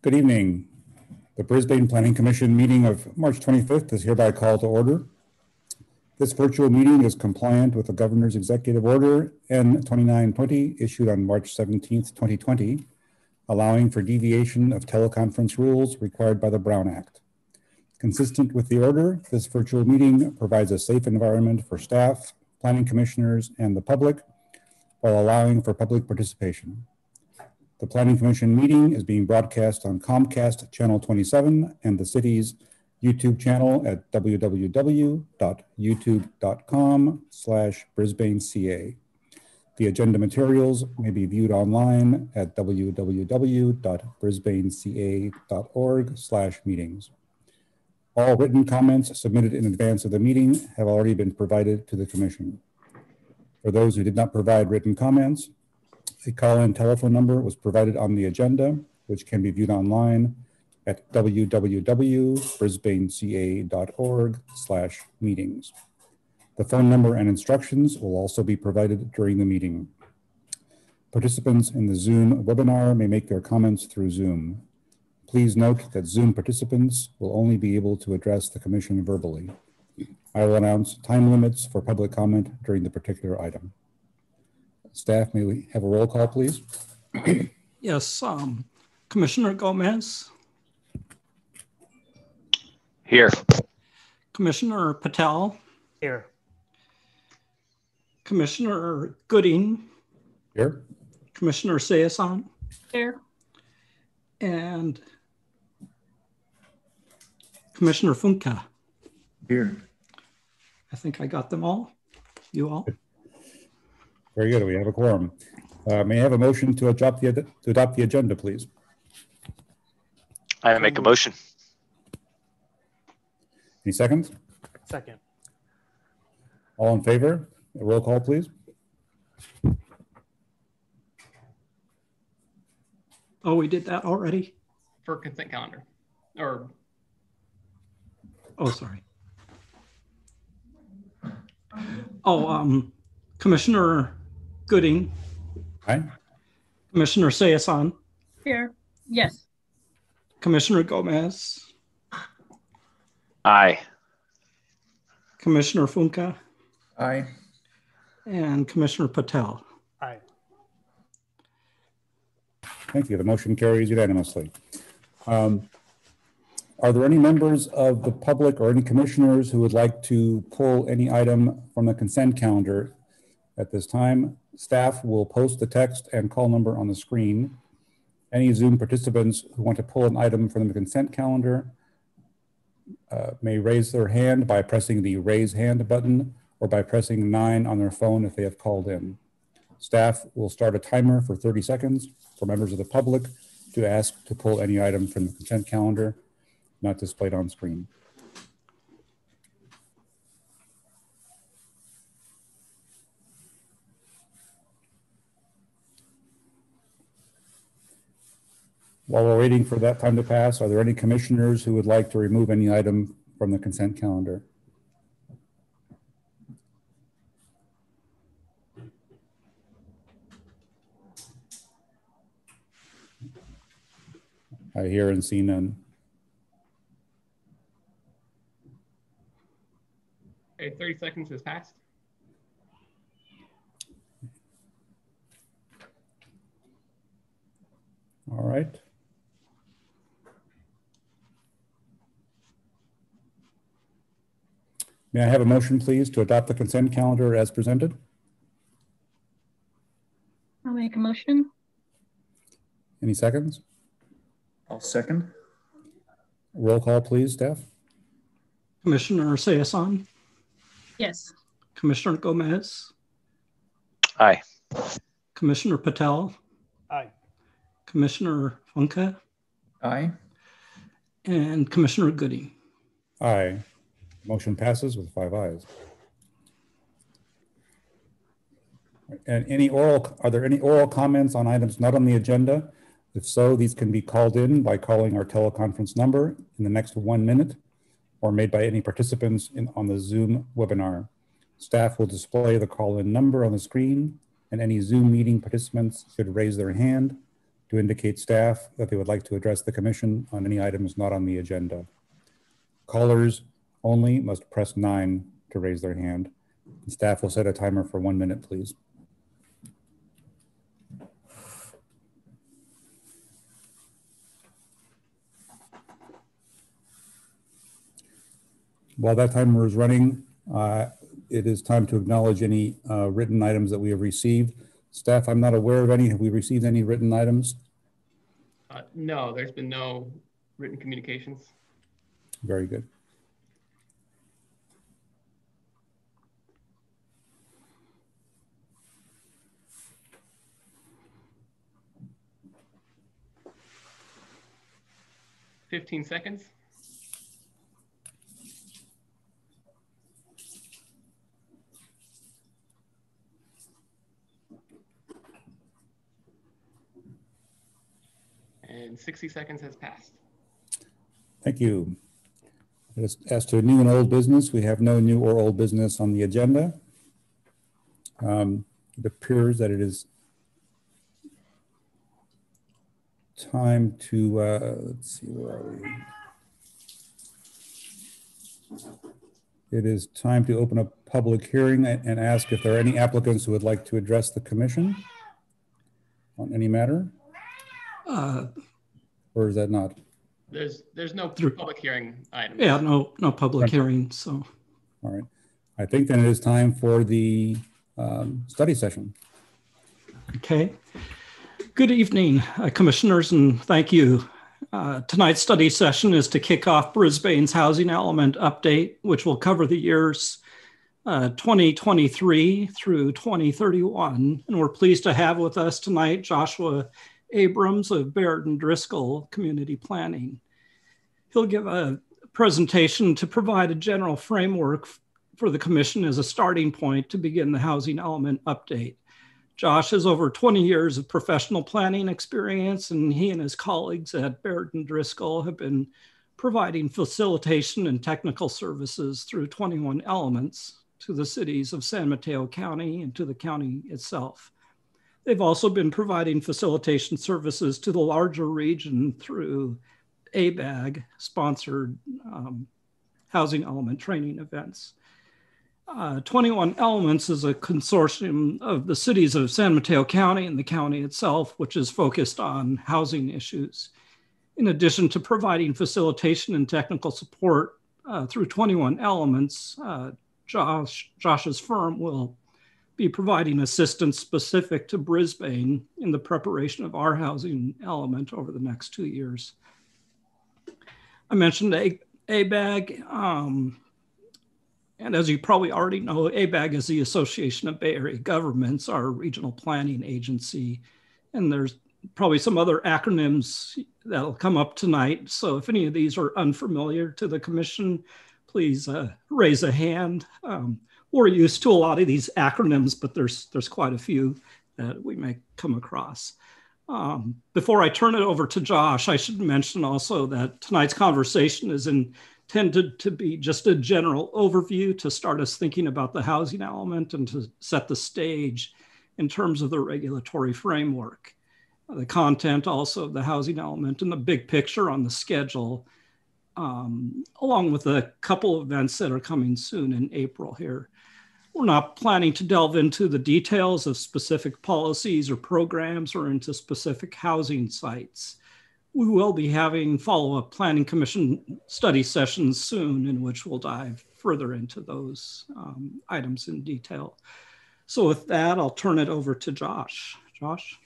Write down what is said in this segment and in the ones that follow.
Good evening. The Brisbane Planning Commission meeting of March 25th is hereby called to order. This virtual meeting is compliant with the Governor's Executive Order N2920 issued on March 17th, 2020, allowing for deviation of teleconference rules required by the Brown Act. Consistent with the order, this virtual meeting provides a safe environment for staff, planning commissioners, and the public, while allowing for public participation. The Planning Commission meeting is being broadcast on Comcast Channel 27 and the city's YouTube channel at www.youtube.com/BrisbaneCA. The agenda materials may be viewed online at www.brisbaneca.org/meetings. All written comments submitted in advance of the meeting have already been provided to the Commission. For those who did not provide written comments, a call-in telephone number was provided on the agenda, which can be viewed online at www.brisbaneca.org/meetings. The phone number and instructions will also be provided during the meeting. Participants in the Zoom webinar may make their comments through Zoom. Please note that Zoom participants will only be able to address the Commission verbally. I will announce time limits for public comment during the particular item. Staff, may we have a roll call, please? Yes, Commissioner Gomez. Here. Commissioner Patel. Here. Commissioner Gooding. Here. Commissioner Sayasan. Here. And Commissioner Funka. Here. I think I got them all. You all? Very good. We have a quorum. May I have a motion to adopt the agenda, please? I make a motion. Any seconds? Second. All in favor? A roll call, please. Oh, we did that already? For consent calendar, or oh, sorry. Oh, Commissioner Gooding. Aye. Commissioner Sayasan. Here. Yes. Commissioner Gomez. Aye. Commissioner Funka. Aye. And Commissioner Patel. Aye. Thank you. The motion carries unanimously. Are there any members of the public or any commissioners who would like to pull any item from the consent calendar at this time? Staff will post the text and call number on the screen. Any Zoom participants who want to pull an item from the consent calendar may raise their hand by pressing the raise hand button or by pressing 9 on their phone if they have called in. Staff will start a timer for 30 seconds for members of the public to ask to pull any item from the consent calendar not displayed on screen. While we're waiting for that time to pass, are there any commissioners who would like to remove any item from the consent calendar? I hear and see none. okay, 30 seconds has passed. All right. May I have a motion, please, to adopt the consent calendar as presented? I'll make a motion. Any seconds? I'll second. Roll call, please, staff. Commissioner Sayasan. Yes. Commissioner Gomez. Aye. Commissioner Patel. Aye. Commissioner Funka. Aye. And Commissioner Gooding. Aye. Motion passes with 5 ayes. And are there any oral comments on items not on the agenda? If so, these can be called in by calling our teleconference number in the next 1 minute or made by any participants on the Zoom webinar. Staff will display the call-in number on the screen, and any Zoom meeting participants should raise their hand to indicate staff that they would like to address the commission on any items not on the agenda. Callers only must press 9 to raise their hand. Staff will set a timer for 1 minute, please. While that timer is running, it is time to acknowledge any written items that we have received. Staff, I'm not aware of any. Have we received any written items? No, there's been no written communications. Very good. "15 seconds. And 60 seconds has passed. Thank you. As to new and old business, we have no new or old business on the agenda. It appears that it is time to, let's see, where are we? It is time to open a public hearing and ask if there are any applicants who would like to address the commission on any matter. Or is that not? There's no public hearing item. Yeah, no public hearing, so. All right. I think then it is time for the study session. Okay. Good evening, commissioners, and thank you. Tonight's study session is to kick off Brisbane's housing element update, which will cover the years 2023 through 2031. And we're pleased to have with us tonight Joshua Abrams of Baird and Driscoll Community Planning. He'll give a presentation to provide a general framework for the commission as a starting point to begin the housing element update. Josh has over 20 years of professional planning experience, and he and his colleagues at Baird and Driscoll have been providing facilitation and technical services through 21 elements to the cities of San Mateo County and to the county itself. They've also been providing facilitation services to the larger region through ABAG sponsored housing element training events. 21 Elements is a consortium of the cities of San Mateo County and the county itself, which is focused on housing issues. In addition to providing facilitation and technical support through 21 Elements, Josh's firm will be providing assistance specific to Brisbane in the preparation of our housing element over the next 2 years. I mentioned ABAG, and as you probably already know, ABAG is the Association of Bay Area Governments, our regional planning agency, and there's probably some other acronyms that'll come up tonight. So if any of these are unfamiliar to the commission, please raise a hand. We're used to a lot of these acronyms, but there's quite a few that we may come across. Before I turn it over to Josh, I should mention also that tonight's conversation is intended to be just a general overview to start us thinking about the housing element and to set the stage in terms of the regulatory framework. The content also of the housing element and the big picture on the schedule, along with a couple of events that are coming soon in April here. We're not planning to delve into the details of specific policies or programs or into specific housing sites. We will be having follow-up Planning Commission study sessions soon in which we'll dive further into those items in detail. So with that, I'll turn it over to Josh. Josh?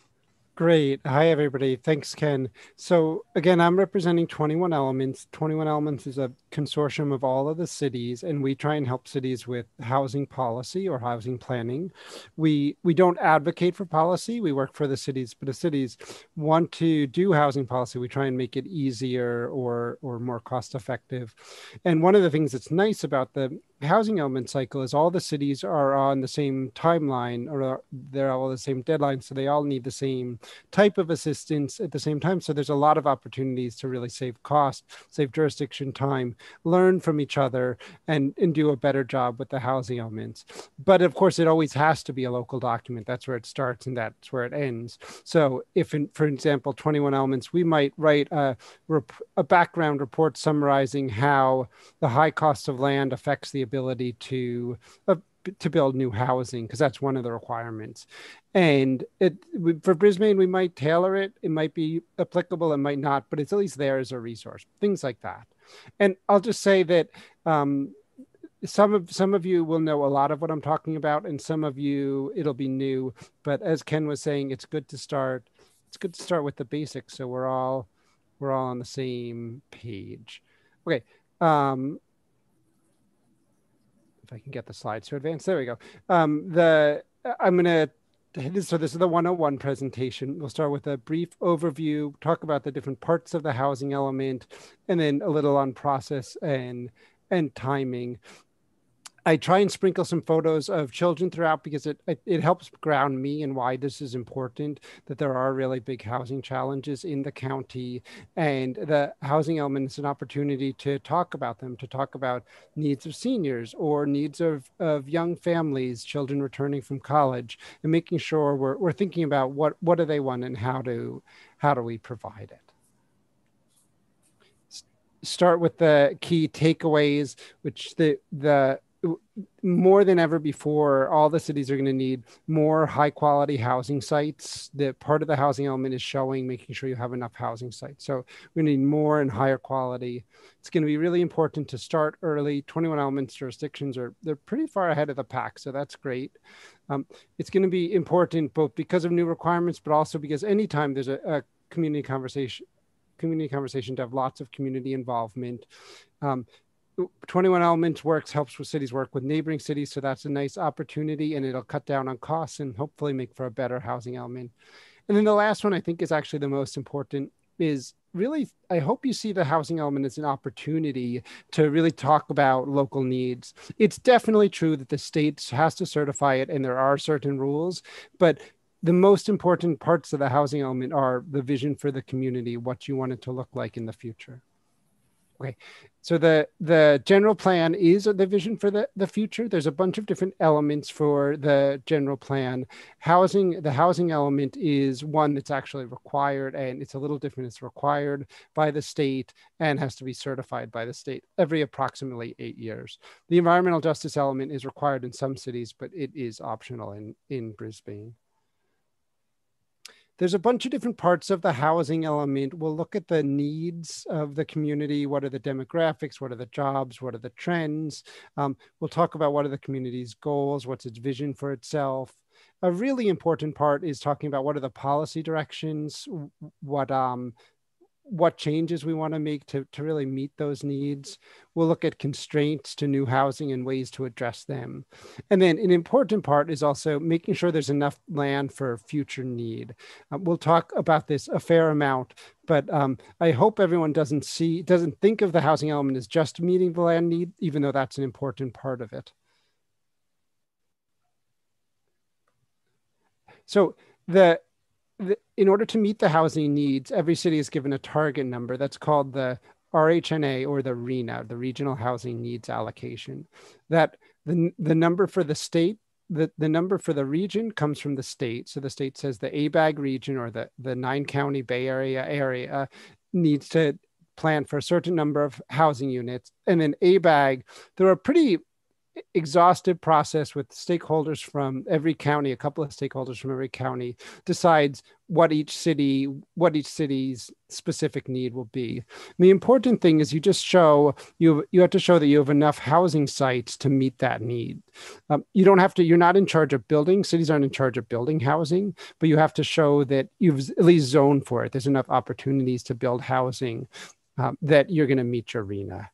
Great. Hi, everybody. Thanks, Ken. So again, I'm representing 21 Elements. 21 Elements is a consortium of all of the cities, and we try and help cities with housing policy or housing planning. We don't advocate for policy. We work for the cities, but if cities want to do housing policy, we try and make it easier or more cost effective. And one of the things that's nice about the housing element cycle is all the cities are on the same timeline, or they're all the same deadline. So they all need the same type of assistance at the same time. So there's a lot of opportunities to really save cost, save jurisdiction time, learn from each other, and do a better job with the housing elements. But of course, it always has to be a local document. That's where it starts and that's where it ends. So if, for example, 21 elements, we might write a background report summarizing how the high cost of land affects the ability to build new housing, because that's one of the requirements. And for Brisbane, we might tailor it. It might be applicable, it might not, but it's at least there as a resource, things like that. And I'll just say that some of you will know a lot of what I'm talking about, and some of you, it'll be new. But as Ken was saying, it's good to start with the basics, so we're all on the same page. Okay. If I can get the slides to advance, there we go. So this is the 101 presentation. We'll start with a brief overview, talk about the different parts of the housing element, and then a little on process and timing. I try and sprinkle some photos of children throughout because it helps ground me in why this is important, that there are really big housing challenges in the county, and the housing element is an opportunity to talk about them, to talk about needs of seniors or needs of young families, children returning from college, and making sure we're thinking about what do they want and how do we provide it. Start with the key takeaways, which the more than ever before, all the cities are going to need more high quality housing sites. The part of the housing element is making sure you have enough housing sites. So we need more and higher quality. It's going to be really important to start early. 21 elements jurisdictions they're pretty far ahead of the pack. So that's great. It's going to be important both because of new requirements, but also because anytime there's a community conversation to have lots of community involvement. 21 Elements helps with cities work with neighboring cities. So that's a nice opportunity, and it'll cut down on costs and hopefully make for a better housing element. And then the last one I think is actually the most important is really, I hope you see the housing element as an opportunity to really talk about local needs. It's definitely true that the state has to certify it and there are certain rules, but the most important parts of the housing element are the vision for the community, what you want it to look like in the future. Okay, so the general plan is the vision for the future. There's a bunch of different elements for the general plan. The housing element is one that's actually required, and it's a little different. It's required by the state and has to be certified by the state every approximately 8 years. The environmental justice element is required in some cities, but it is optional in Brisbane. There's a bunch of different parts of the housing element. We'll look at the needs of the community. What are the demographics? What are the jobs? What are the trends? We'll talk about what are the community's goals? What's its vision for itself? A really important part is talking about what are the policy directions? What changes we want to make to really meet those needs. We'll look at constraints to new housing and ways to address them. And then an important part is also making sure there's enough land for future need. We'll talk about this a fair amount, but I hope everyone doesn't think of the housing element as just meeting the land need, even though that's an important part of it. So in order to meet the housing needs, every city is given a target number that's called the RHNA, or the RHNA, the Regional Housing Needs Allocation. That the number for the state, the number for the region comes from the state. So the state says the ABAG region, or the 9-county Bay Area needs to plan for a certain number of housing units. And then ABAG, there are pretty exhaustive process with stakeholders from every county, a couple of stakeholders from every county, decides what each city's specific need will be. And the important thing is you have to show that you have enough housing sites to meet that need. You're not in charge of building, cities aren't in charge of building housing, but you have to show that you've at least zoned for it. There's enough opportunities to build housing that you're going to meet your RHNA.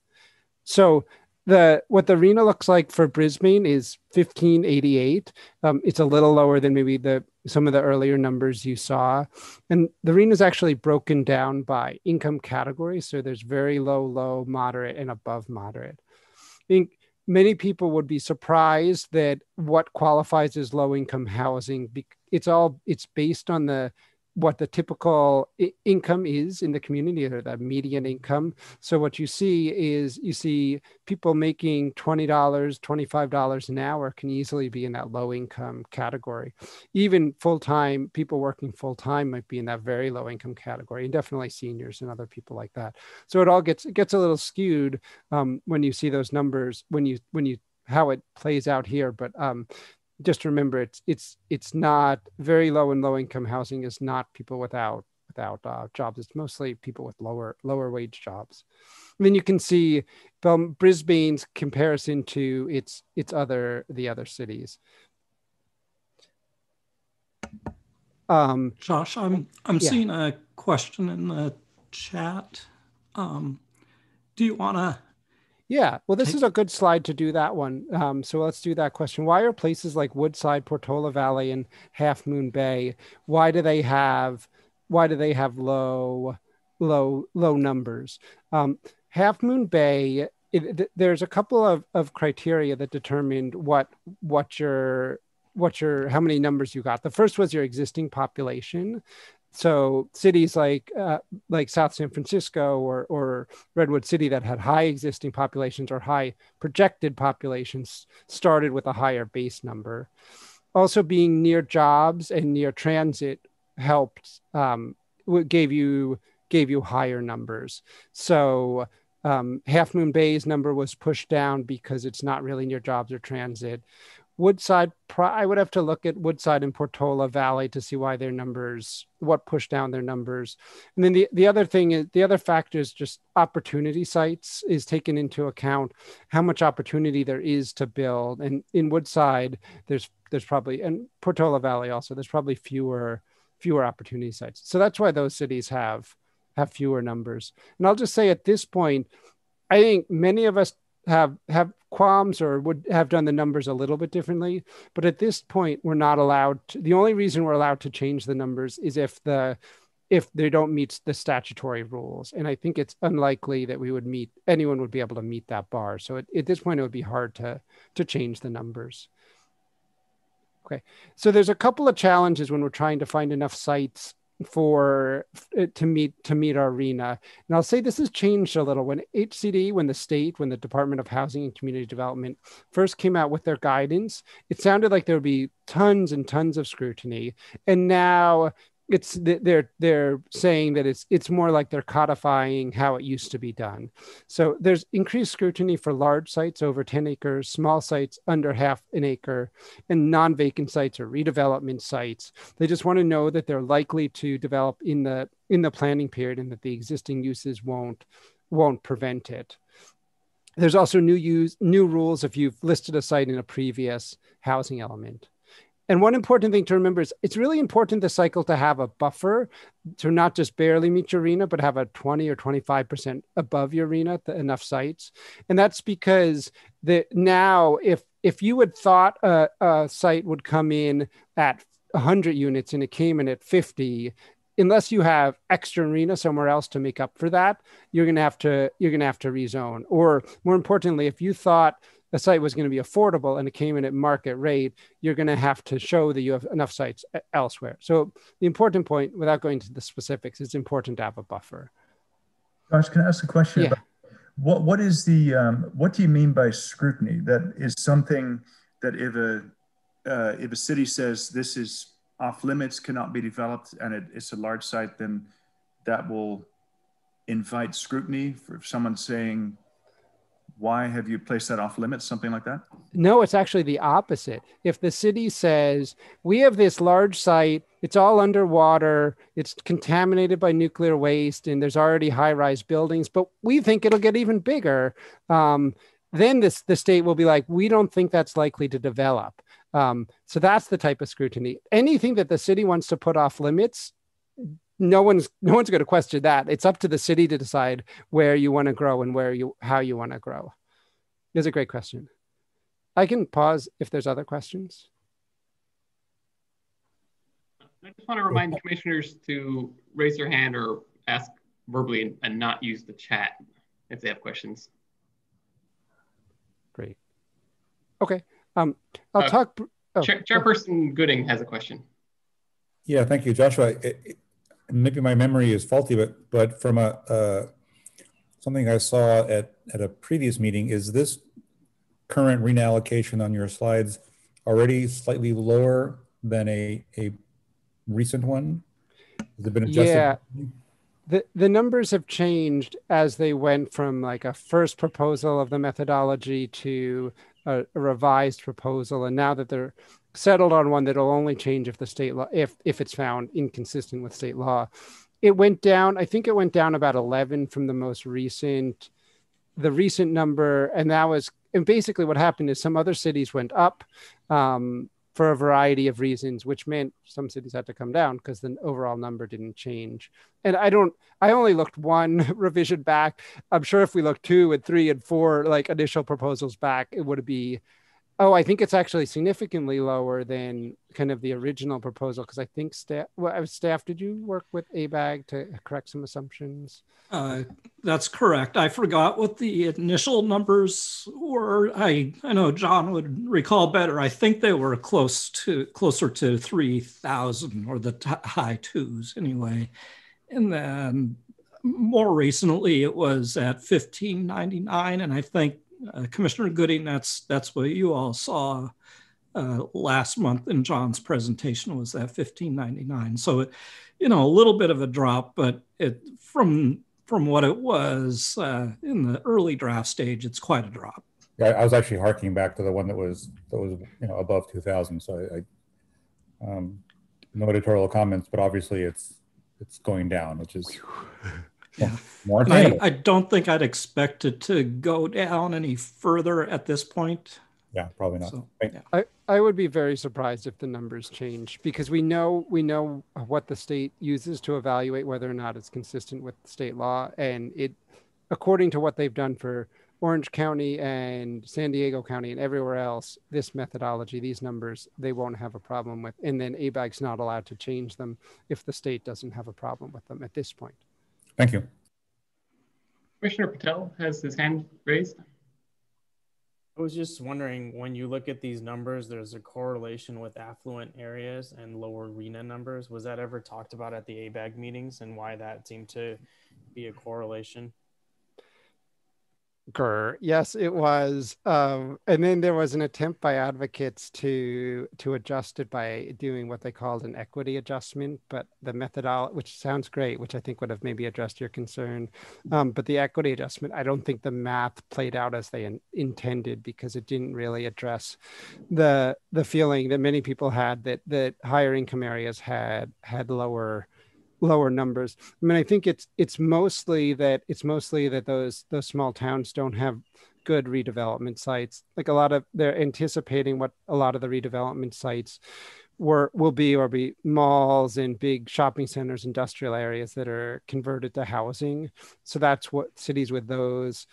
So what the RHNA looks like for Brisbane is 1588. It's a little lower than maybe some of the earlier numbers you saw. And the RHNA is actually broken down by income category. So there's very low, moderate, and above moderate. I think many people would be surprised that what qualifies as low-income housing, it's based on what the typical income is in the community, or the median income. So what you see people making $20, $25 an hour can easily be in that low income category. Even full-time, people working full-time might be in that very low income category, and definitely seniors and other people like that. So it gets a little skewed when you see those numbers, when you how it plays out here. But just remember, it's not very low, and low income housing is not people without jobs. It's mostly people with lower wage jobs. And then you can see Brisbane's comparison to the other cities. Josh, I'm seeing a question in the chat. Do you want to? Yeah, well, this is a good slide to do that one. So let's do that question. Why are places like Woodside, Portola Valley, and Half Moon Bay, why do they have low numbers? Half Moon Bay, there's a couple of criteria that determined how many numbers you got. The first was your existing population. So cities like South San Francisco or Redwood City that had high existing populations or high projected populations started with a higher base number. Also, being near jobs and near transit helped, gave you higher numbers. So Half Moon Bay's number was pushed down because it's not really near jobs or transit. Woodside, I would have to look at Woodside and Portola Valley to see why what pushed down their numbers. And then the other factor is just opportunity sites is taken into account, how much opportunity there is to build. And in Woodside, there's probably, and Portola Valley also, there's probably fewer opportunity sites. So that's why those cities have fewer numbers. And I'll just say at this point, I think many of us have qualms or would have done the numbers a little bit differently. But at this point, we're not allowed to. The only reason we're allowed to change the numbers is if they don't meet the statutory rules. And I think it's unlikely that anyone would be able to meet that bar. So at this point, it would be hard to change the numbers. Okay, so there's a couple of challenges when we're trying to find enough sites to meet our RHNA. And I'll say this has changed a little. When the Department of Housing and Community Development first came out with their guidance, it sounded like there would be tons and tons of scrutiny. And now they're saying that it's more like they're codifying how it used to be done. So there's increased scrutiny for large sites over 10 acres, small sites under half an acre, and non-vacant sites or redevelopment sites. They just want to know that they're likely to develop in the planning period and that the existing uses won't prevent it. There's also new rules if you've listed a site in a previous housing element. And one important thing to remember is it's really important this cycle to have a buffer to not just barely meet your RHNA, but have a 20 or 25% above your RHNA, enough sites. And that's because now if you had thought a site would come in at 100 units and it came in at 50, unless you have extra RHNA somewhere else to make up for that, you're gonna have to rezone. Or more importantly, if you thought a site was going to be affordable and it came in at market rate, you're going to have to show that you have enough sites elsewhere. So the important point, without going to the specifics, it's important to have a buffer. Josh, can I ask a question? Yeah. About what do you mean by scrutiny? That is something that if a city says this is off limits, cannot be developed, and it's a large site, then that will invite scrutiny for someone saying, why have you placed that off limits, something like that? No, it's actually the opposite. If the city says, we have this large site, it's all underwater, it's contaminated by nuclear waste, and there's already high-rise buildings, but we think it'll get even bigger, then the state will be like, we don't think that's likely to develop. So that's the type of scrutiny. Anything that the city wants to put off limits, no one's going to question that. It's up to the city to decide where you want to grow and how you want to grow. It's a great question. I can pause if there's other questions. I just want to remind commissioners to raise their hand or ask verbally and not use the chat if they have questions. Great. Okay. I'll talk. Chairperson Gooding has a question. Yeah, thank you, Joshua. Maybe my memory is faulty, but from something I saw at a previous meeting, is this current RHNA allocation on your slides already slightly lower than a recent one? Has it been adjusted? Yeah, the numbers have changed as they went from like a first proposal of the methodology to a revised proposal, and now that they're settled on one that'll only change if the state law, if it's found inconsistent with state law. It went down, I think it went down about 11 from the recent number. And and basically what happened is some other cities went up for a variety of reasons, which meant some cities had to come down because the overall number didn't change. And I only looked one revision back. I'm sure if we looked 2 and 3 and 4, like initial proposals back, it would be, I think it's actually significantly lower than kind of the original proposal. Because I think staff, did you work with ABAG to correct some assumptions? That's correct. I forgot what the initial numbers were. I know John would recall better. I think they were closer to 3,000 or the high 2s anyway. And then more recently it was at 1,599, and I think Commissioner Gooding, that's what you all saw last month in John's presentation, was that 1,599. So, a little bit of a drop, but from what it was in the early draft stage, it's quite a drop. Yeah, I was actually harking back to the one that was above 2,000. So no editorial comments, but obviously it's going down, which is more attainable. I don't think I'd expect it to go down any further at this point. Yeah, probably not. So, yeah. I would be very surprised if the numbers change, because we know what the state uses to evaluate whether or not it's consistent with state law. And according to what they've done for Orange County and San Diego County and everywhere else, this methodology, these numbers, they won't have a problem with. And then ABAG's not allowed to change them if the state doesn't have a problem with them at this point. Thank you. Commissioner Patel has his hand raised. I was just wondering, when you look at these numbers, there's a correlation with affluent areas and lower RHNA numbers. Was that ever talked about at the ABAG meetings, and why that seemed to be a correlation? Yes, it was. And then there was an attempt by advocates to adjust it by doing what they called an equity adjustment, but the methodology, which sounds great, which I think would have maybe addressed your concern. But the equity adjustment, I don't think the math played out as they intended, because it didn't really address the feeling that many people had that higher income areas had lower numbers. I mean, I think it's mostly that those small towns don't have good redevelopment sites. Like they're anticipating what a lot of the redevelopment sites will be malls and big shopping centers, industrial areas that are converted to housing. So that's what cities with those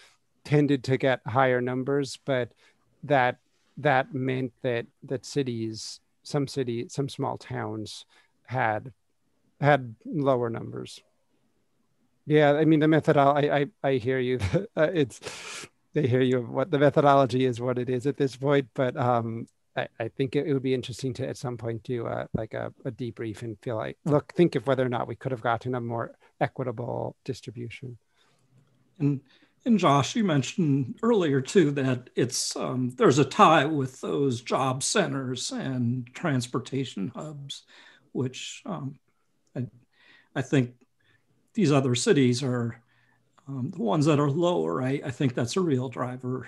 tended to get higher numbers, but that meant that some small towns had lower numbers. Yeah, I mean, the methodology, I hear you. I hear you. What the methodology is, what it is at this point, but I think it would be interesting to at some point do a debrief and think of whether or not we could have gotten a more equitable distribution. And Josh, you mentioned earlier too that it's there's a tie with those job centers and transportation hubs, which I think these other cities are the ones that are lower. I think that's a real driver.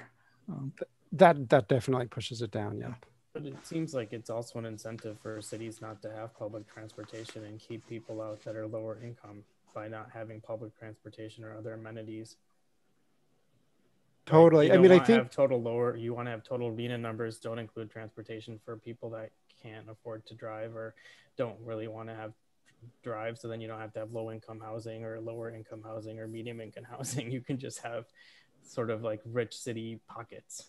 That definitely pushes it down, yeah. But it seems like it's also an incentive for cities not to have public transportation and keep people out that are lower income by not having public transportation or other amenities. Totally. Right? I mean, I think you want to have total RHNA numbers, don't include transportation for people that can't afford to drive or don't really want to have drive, so then you don't have to have low income housing or lower income housing or medium income housing. You can just have sort of like rich city pockets.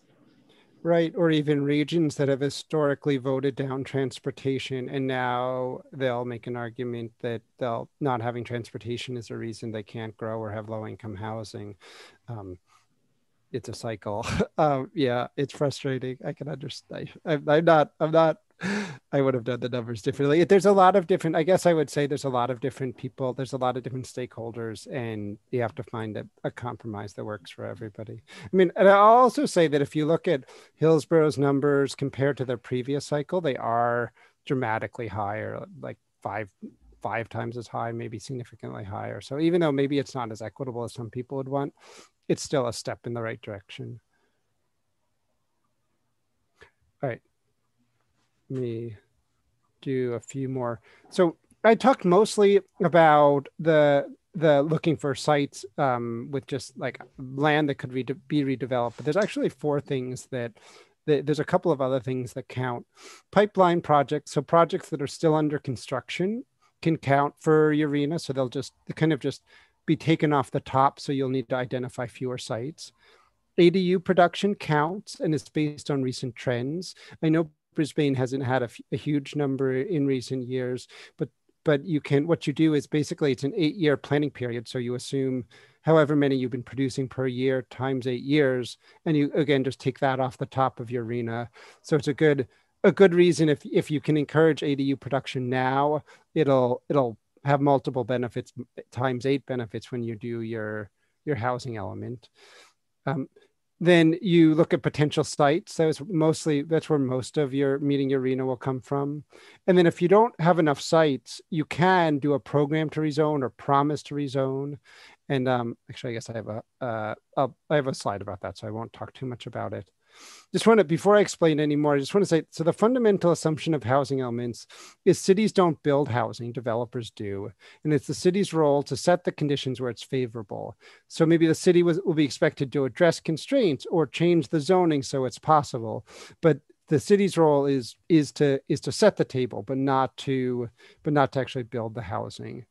Right, or even regions that have historically voted down transportation, and now they'll make an argument that not having transportation is a reason they can't grow or have low income housing. it's a cycle. Yeah, it's frustrating. I can understand. I'm not, I would have done the numbers differently. There's a lot of different, I guess I would say there's a lot of different people. There's a lot of different stakeholders, and you have to find a compromise that works for everybody. I mean, and I'll also say that if you look at Hillsborough's numbers compared to their previous cycle, they are dramatically higher, like five times as high, maybe significantly higher. So even though maybe it's not as equitable as some people would want, it's still a step in the right direction. All right, let me do a few more. So I talked mostly about the looking for sites with just like land that could be redeveloped, but there's actually four things that there's a couple of other things that count. Pipeline projects, so projects that are still under construction can count for your RHNA. So they'll kind of just be taken off the top. So you'll need to identify fewer sites. ADU production counts, and it's based on recent trends. I know Brisbane hasn't had a huge number in recent years, but you can, what you do is basically it's an 8-year planning period. So you assume however many you've been producing per year times 8 years, and you again just take that off the top of your RHNA. So it's a good reason if you can encourage ADU production now, it'll have multiple benefits, times 8 benefits when you do your housing element. Then you look at potential sites. That's where most of your meeting your RHNA will come from. And then if you don't have enough sites, you can do a program to rezone or promise to rezone. And actually, I guess I have a slide about that, so I won't talk too much about it. Before I explain anymore, I just want to say, so the fundamental assumption of housing elements is cities don't build housing, developers do. And it's the city's role to set the conditions where it's favorable. So maybe the city will be expected to address constraints or change the zoning so it's possible. But the city's role is to set the table, but not to actually build the housing.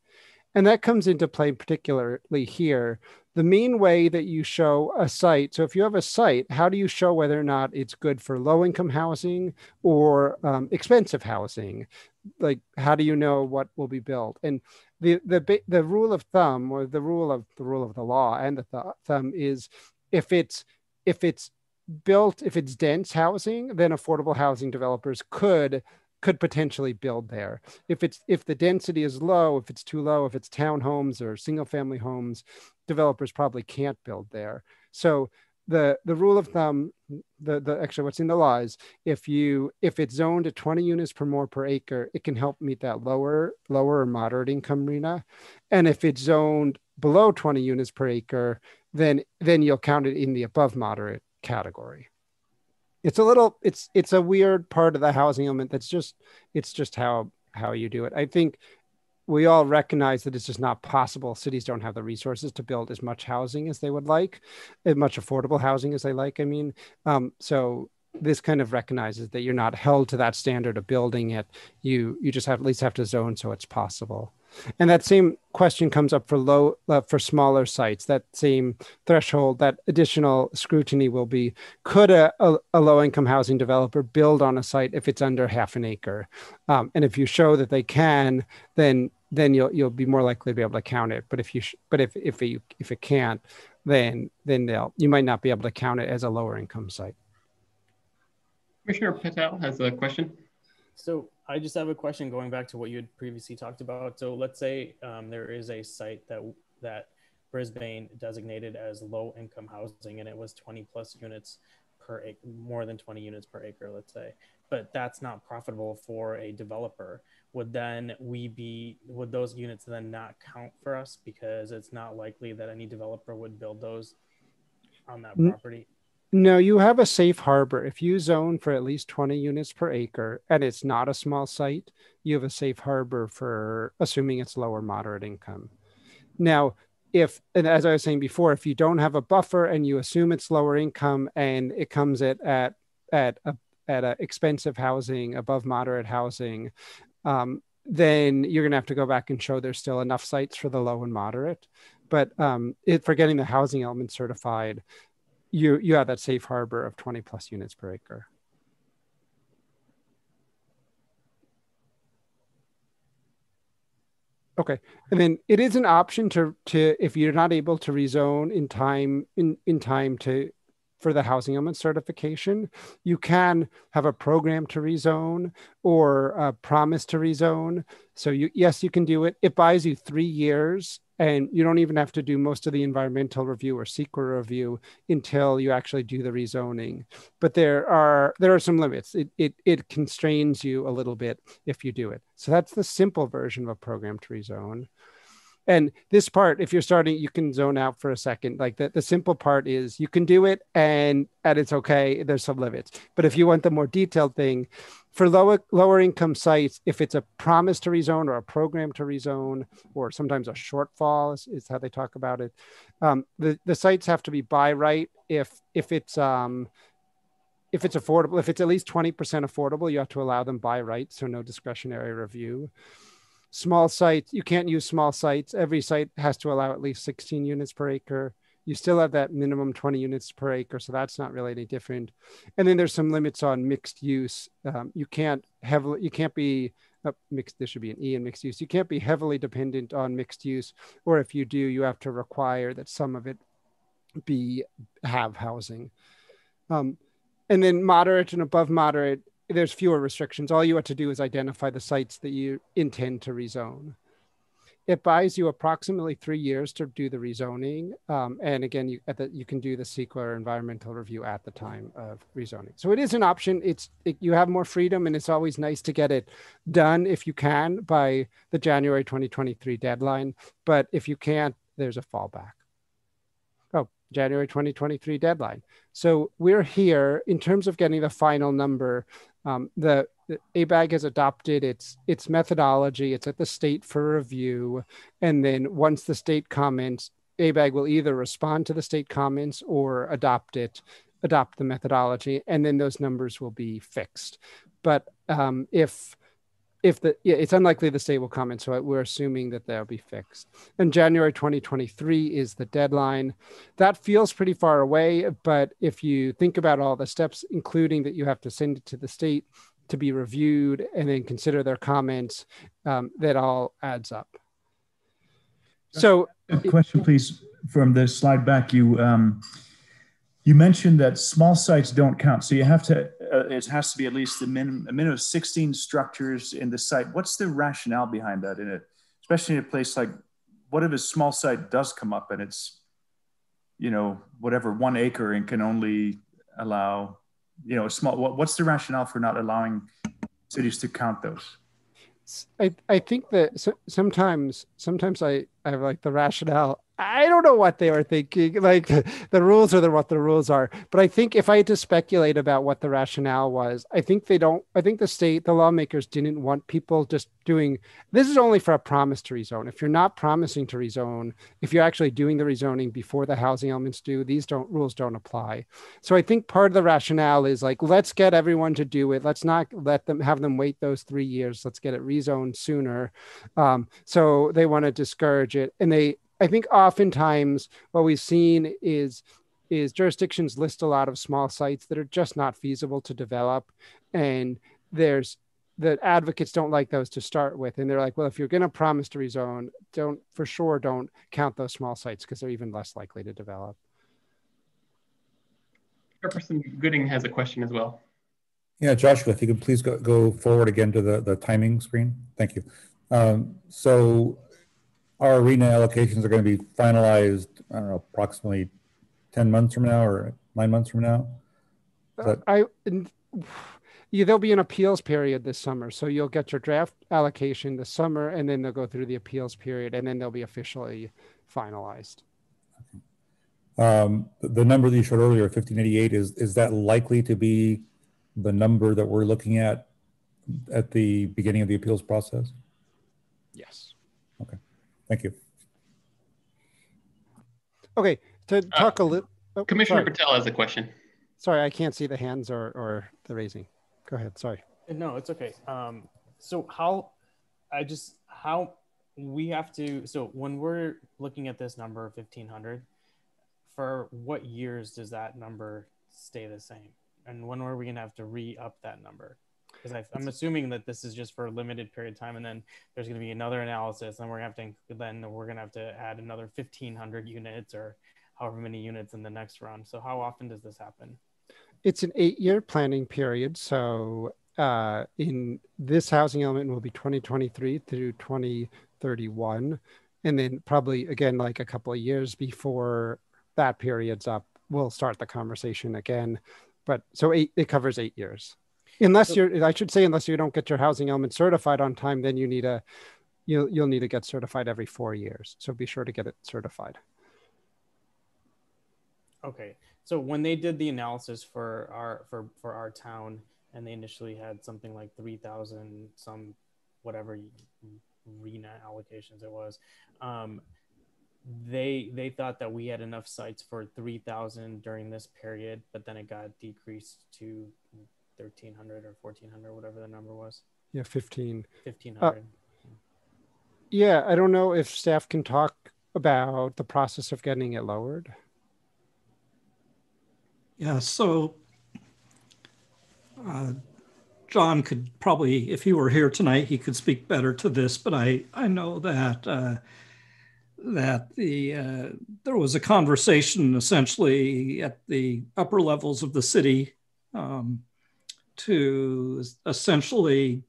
And that comes into play particularly here. The main way that you show a site, so if you have a site, how do you show whether or not it's good for low-income housing or expensive housing? Like, how do you know what will be built? And the rule of thumb, or the rule of the law and the thumb is if it's dense housing, then affordable housing developers could potentially build there. If the density is low, if it's too low, if it's townhomes or single family homes, developers probably can't build there. So the rule of thumb, actually what's in the law is if it's zoned at 20 units per more per acre, it can help meet that lower or moderate income RHNA. And if it's zoned below 20 units per acre, then you'll count it in the above moderate category. It's a weird part of the housing element. It's just how you do it. I think we all recognize that it's just not possible. Cities don't have the resources to build as much housing as they would like, as much affordable housing as they like. I mean, so this kind of recognizes that you're not held to that standard of building it. You just at least have to zone so it's possible. And that same question comes up for smaller sites. That same threshold, that additional scrutiny will be: could a low-income housing developer build on a site if it's under half an acre? And if you show that they can, then you'll be more likely to be able to count it. But if it can't, then you might not be able to count it as a lower income site. Commissioner Patel has a question. So I just have a question going back to what you had previously talked about. So let's say there is a site that Brisbane designated as low income housing, and it was 20 plus units per acre, more than 20 units per acre, let's say, but that's not profitable for a developer. Would those units then not count for us because it's not likely that any developer would build those on that property? No, you have a safe harbor. If you zone for at least 20 units per acre and it's not a small site, you have a safe harbor for assuming it's low or moderate income. Now, and as I was saying before, if you don't have a buffer and you assume it's lower income and it comes at a expensive housing, above moderate housing, then you're going to have to go back and show there's still enough sites for the low and moderate. But for getting the housing element certified, you have that safe harbor of 20 plus units per acre. Okay, and then it is an option to if you're not able to rezone in time to for the housing element certification. You can have a program to rezone or a promise to rezone. So yes, you can do it. It buys you 3 years, and you don't even have to do most of the environmental review or secret review until you actually do the rezoning. But there are some limits. It constrains you a little bit if you do it. So that's the simple version of a program to rezone. And this part, if you're starting, you can zone out for a second. Like the simple part is you can do it and it's okay. There's some limits. But if you want the more detailed thing, for lower income sites, if it's a promise to rezone or a program to rezone, or sometimes a shortfall is how they talk about it, the sites have to be by right. If it's affordable, if it's at least 20% affordable, you have to allow them by right. So no discretionary review. Small sites, you can't use small sites. Every site has to allow at least 16 units per acre. You still have that minimum 20 units per acre, so that's not really any different. And then there's some limits on mixed use. You can't be mixed. There should be an E in mixed use. You can't be heavily dependent on mixed use, or if you do, you have to require that some of it have housing. And then moderate and above moderate, there's fewer restrictions. All you have to do is identify the sites that you intend to rezone. It buys you approximately 3 years to do the rezoning. And again, you can do the CEQA or environmental review at the time of rezoning. So it is an option. You have more freedom, and it's always nice to get it done if you can by the January 2023 deadline. But if you can't, there's a fallback. January 2023 deadline. So we're here in terms of getting the final number. The ABAG has adopted its methodology. It's at the state for review. And then once the state comments, ABAG will either respond to the state comments or adopt the methodology, and then those numbers will be fixed. But it's unlikely the state will comment, so we're assuming that they'll be fixed. And January 2023 is the deadline. That feels pretty far away, but if you think about all the steps, including that you have to send it to the state to be reviewed and then consider their comments, that all adds up. So, a question, please, from the slide back. You mentioned that small sites don't count, so you have to. It has to be at least a minimum of 16 structures in the site. What's the rationale behind that? Especially in a place like, what if a small site does come up and it's, whatever, 1 acre and can only allow, a small. What's the rationale for not allowing cities to count those? I think that sometimes I have like the rationale. I don't know what they were thinking. Like the rules are what the rules are. But I think if I had to speculate about what the rationale was, I think the lawmakers didn't want people just doing, this is only for a promise to rezone. If you're not promising to rezone, if you're actually doing the rezoning before the housing elements do, rules don't apply. So I think part of the rationale is like, let's get everyone to do it. Let's not have them wait those 3 years. Let's get it rezoned sooner. So they want to discourage it. And I think oftentimes what we've seen is jurisdictions list a lot of small sites that are just not feasible to develop. And the advocates don't like those to start with. And they're like, well, if you're going to promise to rezone, don't count those small sites because they're even less likely to develop. Chairperson Gooding has a question as well. Yeah, Joshua, if you could please go forward again to the timing screen. Thank you. So our RHNA allocations are going to be finalized, I don't know, approximately 10 months from now or 9 months from now. There'll be an appeals period this summer. So you'll get your draft allocation this summer, and then they'll go through the appeals period, and then they'll be officially finalized. Okay. The number that you showed earlier, 1588, is that likely to be the number that we're looking at the beginning of the appeals process? Yes. Okay. Thank you. Okay, to talk a little. Oh, Commissioner Patel has a question. Sorry, I can't see the hands or the raising. Go ahead. Sorry. No, it's okay. So when we're looking at this number of 1,500, for what years does that number stay the same? And when are we going to have to re-up that number? Because I'm assuming that this is just for a limited period of time, and then there's going to be another analysis, and we're going to have to add another 1,500 units, or however many units in the next round. So how often does this happen? It's an 8-year planning period. So in this housing element will be 2023 through 2031. And then probably, again, like a couple of years before that period's up, we'll start the conversation again. But so it covers 8 years. Unless unless you don't get your housing element certified on time, then you'll need to get certified every 4 years. So be sure to get it certified. Okay. So when they did the analysis for our town, and they initially had something like 3,000 some whatever RHNA allocations it was, they thought that we had enough sites for 3,000 during this period, but then it got decreased to 1,300 or 1,400, whatever the number was. Yeah, 1,500. Yeah, I don't know if staff can talk about the process of getting it lowered. Yeah, so John could probably, if he were here tonight, he could speak better to this, but I know that there was a conversation essentially at the upper levels of the city to essentially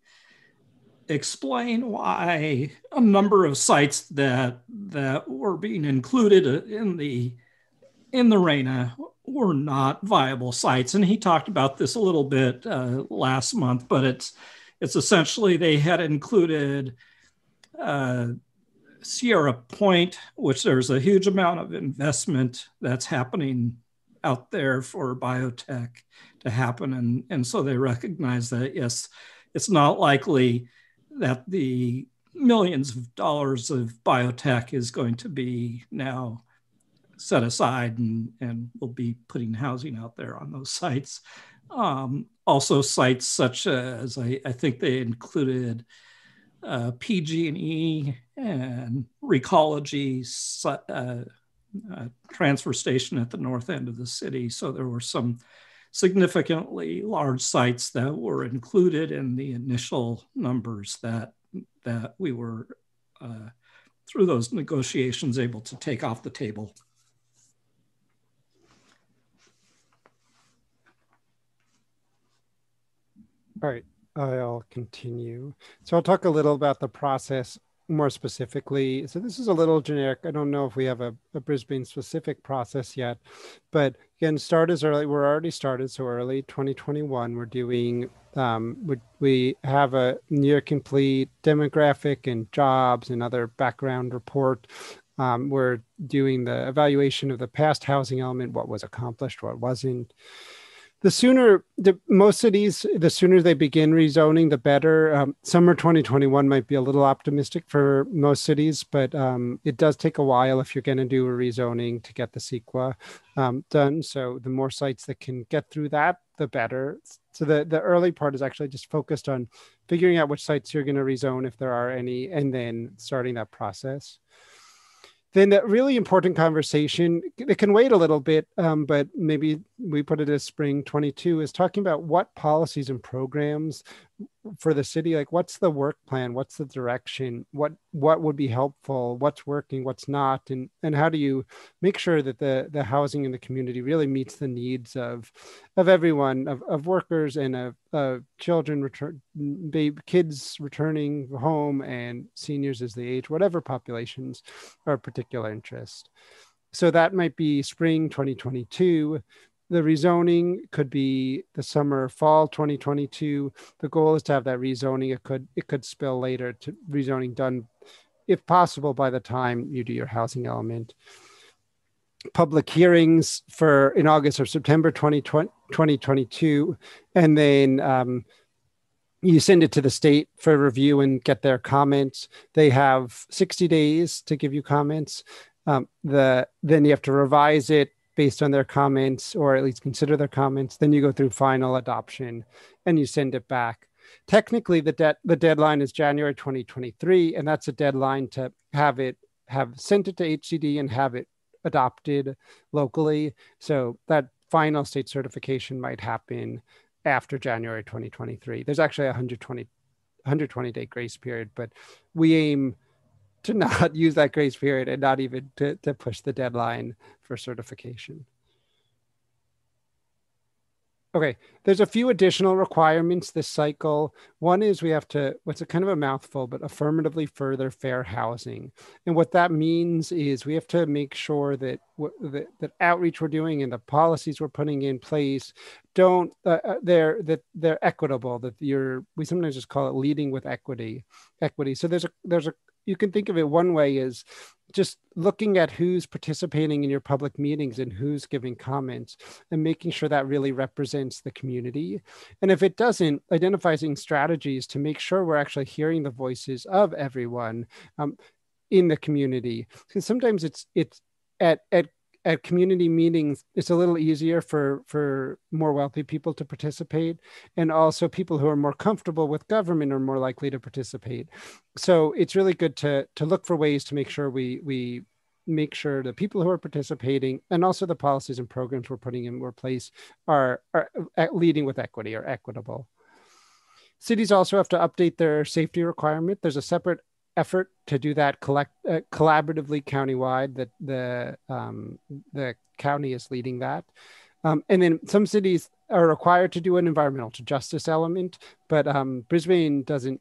explain why a number of sites that were being included in the RHNA were not viable sites. And he talked about this a little bit last month, but it's essentially they had included Sierra Point, which there's a huge amount of investment that's happening out there for biotech to happen. And so they recognize that, yes, it's not likely that the millions of dollars of biotech is going to be now set aside and we'll be putting housing out there on those sites. Also sites such as, I think they included PG&E and Recology transfer station at the north end of the city. So there were some significantly large sites that were included in the initial numbers that we were, through those negotiations, able to take off the table. All right, I'll continue. So I'll talk a little about the process more specifically. So this is a little generic. I don't know if we have a Brisbane specific process yet, but again, start as early. We're already started, so early 2021. We're doing, we have a near complete demographic and jobs and other background report. We're doing the evaluation of the past housing element, what was accomplished, what wasn't. The sooner, most cities, the sooner they begin rezoning, the better. Summer 2021 might be a little optimistic for most cities, but it does take a while if you're going to do a rezoning to get the CEQA done. So the more sites that can get through that, the better. So the early part is actually just focused on figuring out which sites you're going to rezone, if there are any, and then starting that process. Then that really important conversation, it can wait a little bit, but maybe we put it as spring 22, is talking about what policies and programs for the city, like what's the work plan, what's the direction, what would be helpful, what's working, what's not, and how do you make sure that the housing in the community really meets the needs of everyone, of workers and of children, kids returning home and seniors as they age, whatever populations are of particular interest. So that might be spring 2022. The rezoning could be the summer, fall 2022. The goal is to have that rezoning. It could spill later to rezoning done, if possible, by the time you do your housing element. Public hearings in August or September 2022, and then you send it to the state for review and get their comments. They have 60 days to give you comments. Then you have to revise it based on their comments, or at least consider their comments. Then you go through final adoption and you send it back. Technically, the deadline is January 2023, and that's a deadline to have sent it to HCD and have it adopted locally. So that final state certification might happen after January 2023. There's actually a 120-day grace period, but we aim not use that grace period and not even to push the deadline for certification. Okay, there's a few additional requirements this cycle. One is we have to, what's a kind of a mouthful, but affirmatively further fair housing. And what that means is we have to make sure that that outreach we're doing and the policies we're putting in place they're equitable, that we sometimes just call it leading with equity. So there's a you can think of it one way is just looking at who's participating in your public meetings and who's giving comments and making sure that really represents the community. And if it doesn't, identifying strategies to make sure we're actually hearing the voices of everyone in the community. Because sometimes it's at community meetings, it's a little easier for more wealthy people to participate. And also people who are more comfortable with government are more likely to participate. So it's really good to look for ways to make sure we make sure the people who are participating and also the policies and programs we're putting in place are leading with equity or equitable. Cities also have to update their safety requirement. There's a separate effort to do that collaboratively countywide, that the county is leading that. And then some cities are required to do an environmental justice element, but Brisbane doesn't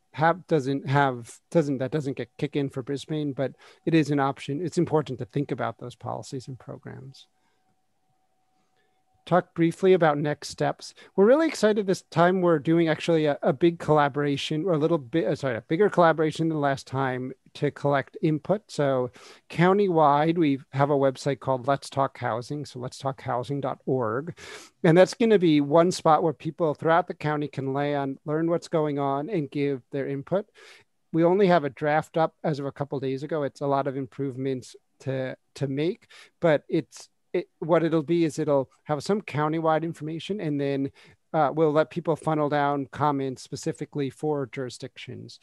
get kick in for Brisbane, but it is an option. It's important to think about those policies and programs. Talk briefly about next steps. We're really excited this time. We're doing actually a big collaboration, or a bigger collaboration than last time to collect input. So countywide, we have a website called Let's Talk Housing. So letstalkhousing.org. And that's going to be one spot where people throughout the county can learn what's going on and give their input. We only have a draft up as of a couple of days ago. It's a lot of improvements to make, but what it'll be is it'll have some countywide information, and then we'll let people funnel down comments specifically for jurisdictions.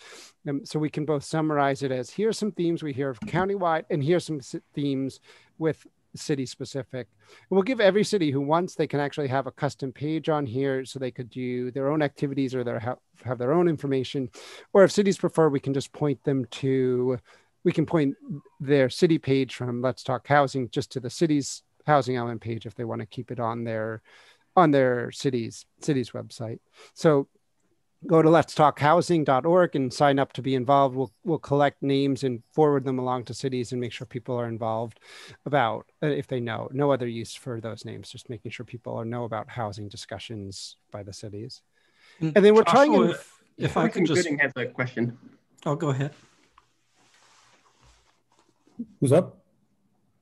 So we can both summarize it as here's some themes we hear of countywide, and here's some themes with city specific. And we'll give every city who wants, they can actually have a custom page on here so they could do their own activities or have their own information. Or if cities prefer, we can just point their city page from Let's Talk Housing just to the city's housing element page if they want to keep it on their city's website. So go to letstalkhousing.org and sign up to be involved. We'll collect names and forward them along to cities and make sure people are involved about, if they know, no other use for those names, just making sure people know about housing discussions by the cities. And then we're Joshua, trying. if I can just... Gooding has a question. Oh, go ahead. Who's up?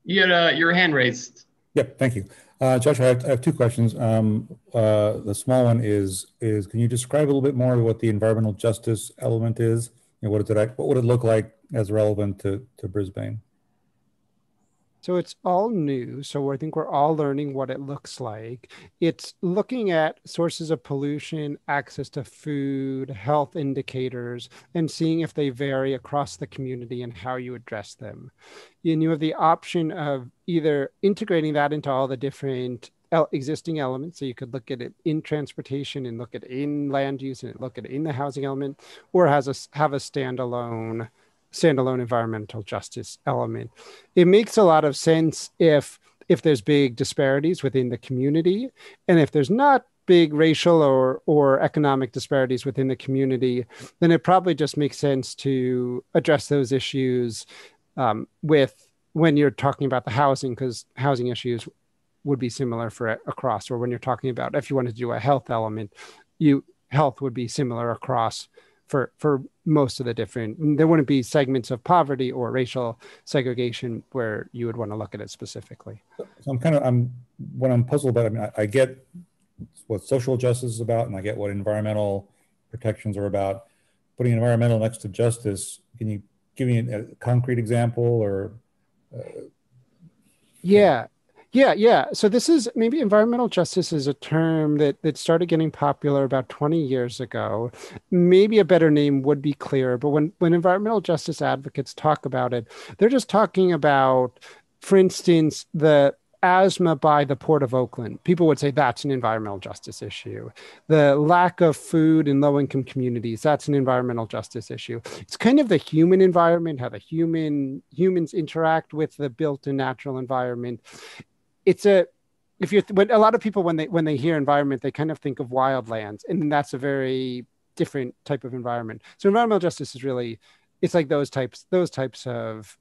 You had your hand raised. Yep, thank you. Josh, I have two questions. The small one is can you describe a little bit more what the environmental justice element is? What would it look like as relevant to Brisbane? So it's all new. So I think we're all learning what it looks like. It's looking at sources of pollution, access to food, health indicators, and seeing if they vary across the community and how you address them. And you have the option of either integrating that into all the different existing elements. So you could look at it in transportation and look at it in land use and look at it in the housing element, or have a standalone environmental justice element. It makes a lot of sense if there's big disparities within the community, and if there's not big racial or economic disparities within the community, then it probably just makes sense to address those issues when you're talking about the housing, because housing issues would be similar for across, or when you're talking about, if you wanted to do a health element, health would be similar across for most of the different, there wouldn't be segments of poverty or racial segregation where you would want to look at it specifically. So what I'm puzzled about, I get what social justice is about, and I get what environmental protections are about. Putting environmental next to justice, can you give me a concrete example or? Yeah. So this is, maybe environmental justice is a term that started getting popular about 20 years ago. Maybe a better name would be clearer, but when environmental justice advocates talk about it, they're just talking about, for instance, asthma by the Port of Oakland, people would say that's an environmental justice issue. The lack of food in low-income communities, that's an environmental justice issue. It's kind of the human environment, how the humans interact with the built and natural environment. When a lot of people, when they hear environment, they kind of think of wildlands, and that's a very different type of environment. So environmental justice is really, it's like those types of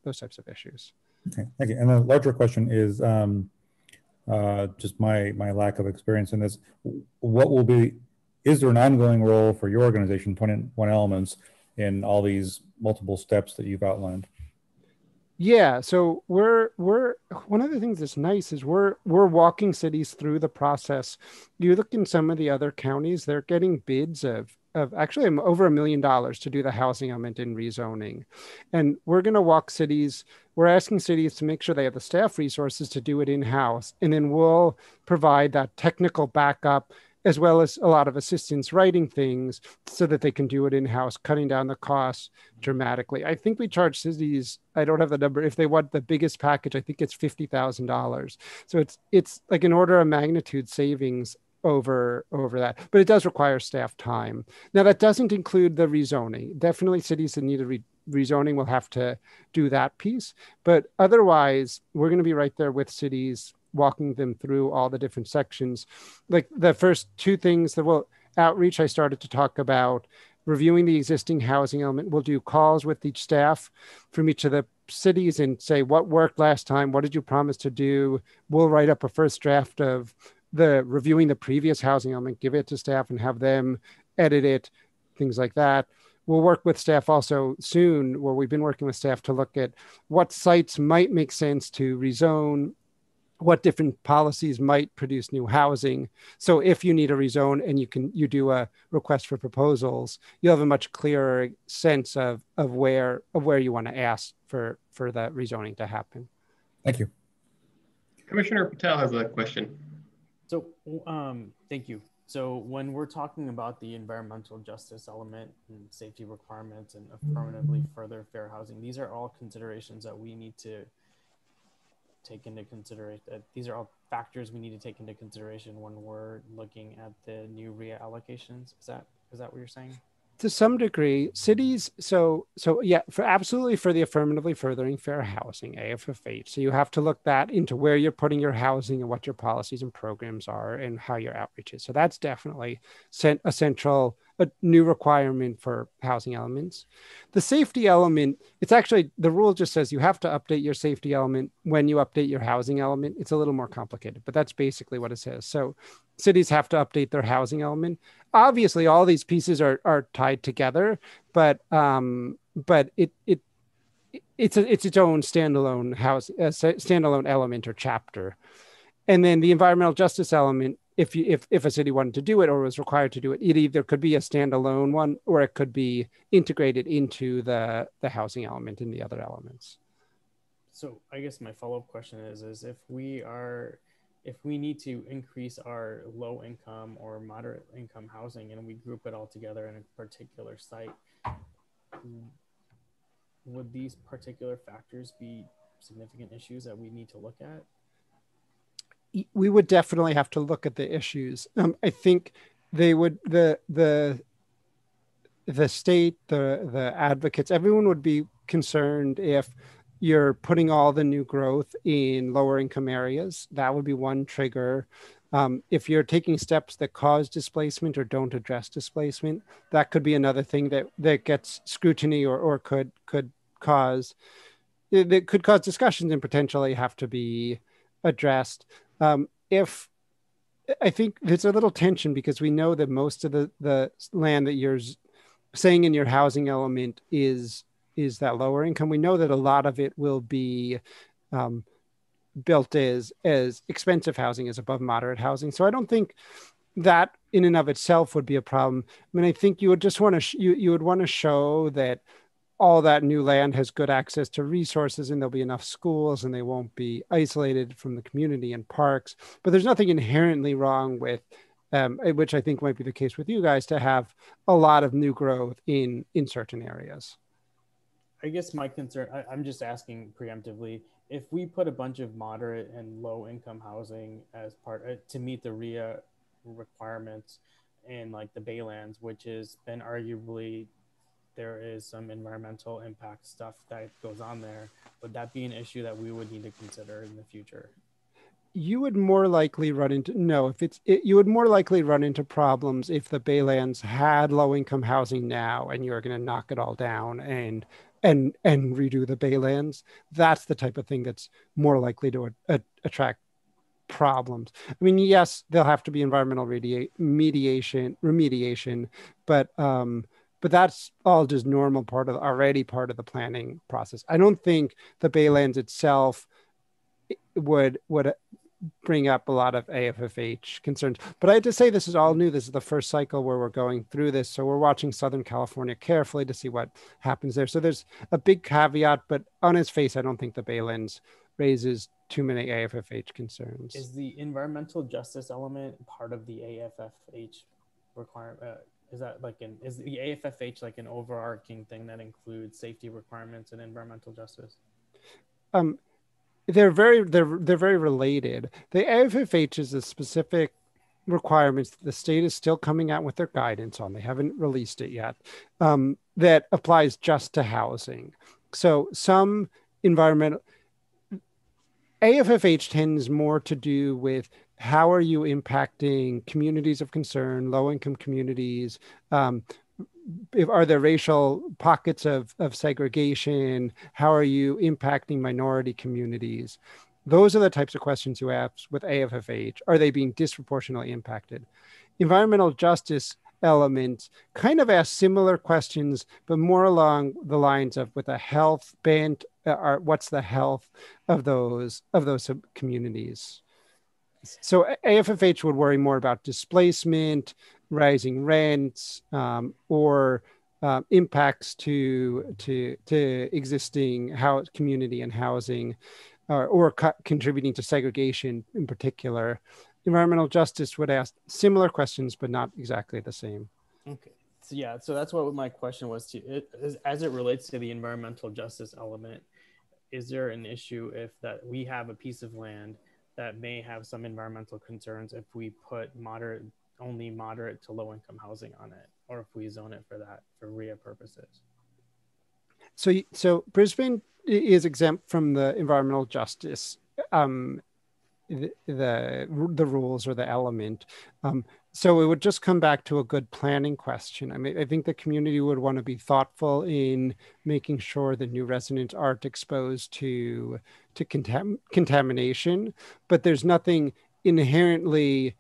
issues. Okay, thank you. And the larger question is just my lack of experience in this. Is there an ongoing role for your organization, 21 Elements, in all these multiple steps that you've outlined? Yeah, so we're one of the things that's nice is we're walking cities through the process. You look in some of the other counties, they're getting bids of actually over $1 million to do the housing element in rezoning. And we're going to walk cities. We're asking cities to make sure they have the staff resources to do it in-house. And then we'll provide that technical backup as well as a lot of assistance writing things so that they can do it in-house, cutting down the costs dramatically. I think we charge cities, I don't have the number, if they want the biggest package, I think it's $50,000. So it's like an order of magnitude savings over that, but it does require staff time. Now that doesn't include the rezoning. Definitely cities that need a rezoning will have to do that piece, but otherwise we're going to be right there with cities, walking them through all the different sections. Like the first two things, outreach, I started to talk about reviewing the existing housing element. We'll do calls with each staff from each of the cities and say what worked last time, what did you promise to do. We'll write up a first draft of reviewing the previous housing element, give it to staff and have them edit it, things like that. We'll work with staff also soon, where we've been working with staff to look at what sites might make sense to rezone, what different policies might produce new housing. So if you need a rezone and you do a request for proposals, you'll have a much clearer sense of where you want to ask for that rezoning to happen. Thank you. Commissioner Patel has a question. So, thank you. So when we're talking about the environmental justice element and safety requirements and affirmatively further fair housing, these are all considerations that we need to take into consideration. These are all factors we need to take into consideration when we're looking at the new reallocations. Is that what you're saying? To some degree, cities, so yeah, for the affirmatively furthering fair housing, AFFH. So you have to look that into where you're putting your housing and what your policies and programs are and how your outreach is. So that's definitely a new requirement for housing elements. The safety element, it's actually, the rule just says you have to update your safety element when you update your housing element. It's a little more complicated, but that's basically what it says. So cities have to update their housing element. Obviously, all these pieces are tied together, but it's its own standalone element or chapter. And then the environmental justice element, if a city wanted to do it or was required to do it, it either could be a standalone one or it could be integrated into the housing element and the other elements. So I guess my follow-up question is if we need to increase our low income or moderate income housing and we group it all together in a particular site, would these particular factors be significant issues that we need to look at? We would definitely have to look at the issues. I think they would, the state, the advocates, everyone would be concerned if you're putting all the new growth in lower income areas. That would be one trigger. If you're taking steps that cause displacement or don't address displacement, that could be another thing that gets scrutiny or could cause discussions and potentially have to be addressed. If I think there's a little tension because we know that most of the land that you're saying in your housing element is that lower income. We know that a lot of it will be built as expensive housing as above moderate housing. So I don't think that in and of itself would be a problem. I mean, I think you would just want to you would want to show that all that new land has good access to resources and there'll be enough schools and they won't be isolated from the community and parks. But there's nothing inherently wrong with, which I think might be the case with you guys, to have a lot of new growth in certain areas. I guess my concern, I'm just asking preemptively, if we put a bunch of moderate and low income housing as part to meet the RHNA requirements in like the Baylands, which has been arguably, there is some environmental impact stuff that goes on there, would that be an issue that we would need to consider in the future? You would more likely run into, no, if you would more likely run into problems if the Baylands had low income housing now and you're going to knock it all down and redo the Baylands. That's the type of thing that's more likely to attract problems. I mean, yes, there'll have to be environmental remediation, but that's all just normal part of the planning process. I don't think the Baylands itself would bring up a lot of AFFH concerns. But I had to say, this is all new. This is the first cycle where we're going through this. So we're watching Southern California carefully to see what happens there. So there's a big caveat, but on its face, I don't think the Baylands raises too many AFFH concerns. Is the environmental justice element part of the AFFH requirement? Is that like is the AFFH like an overarching thing that includes safety requirements and environmental justice? They're very related. The AFFH is a specific requirements that the state is still coming out with their guidance on. They haven't released it yet. That applies just to housing. So some environmental AFFH tends more to do with how are you impacting communities of concern, low-income communities. Are there racial pockets of segregation? How are you impacting minority communities? Those are the types of questions you ask with AFFH. Are they being disproportionately impacted? Environmental justice elements kind of ask similar questions, but more along the lines of with a health bent, what's the health of those communities? So AFFH would worry more about displacement, rising rents, or impacts to existing community and housing, or contributing to segregation in particular. Environmental justice would ask similar questions, but not exactly the same. Okay. So yeah, so that's what my question was as it relates to the environmental justice element. Is there an issue if that we have a piece of land that may have some environmental concerns if we put only moderate to low income housing on it, or if we zone it for that for RHNA purposes? So Brisbane is exempt from the environmental justice, the rules or the element. So it would just come back to a good planning question. I mean, I think the community would want to be thoughtful in making sure that new residents aren't exposed to contamination, but there's nothing inherently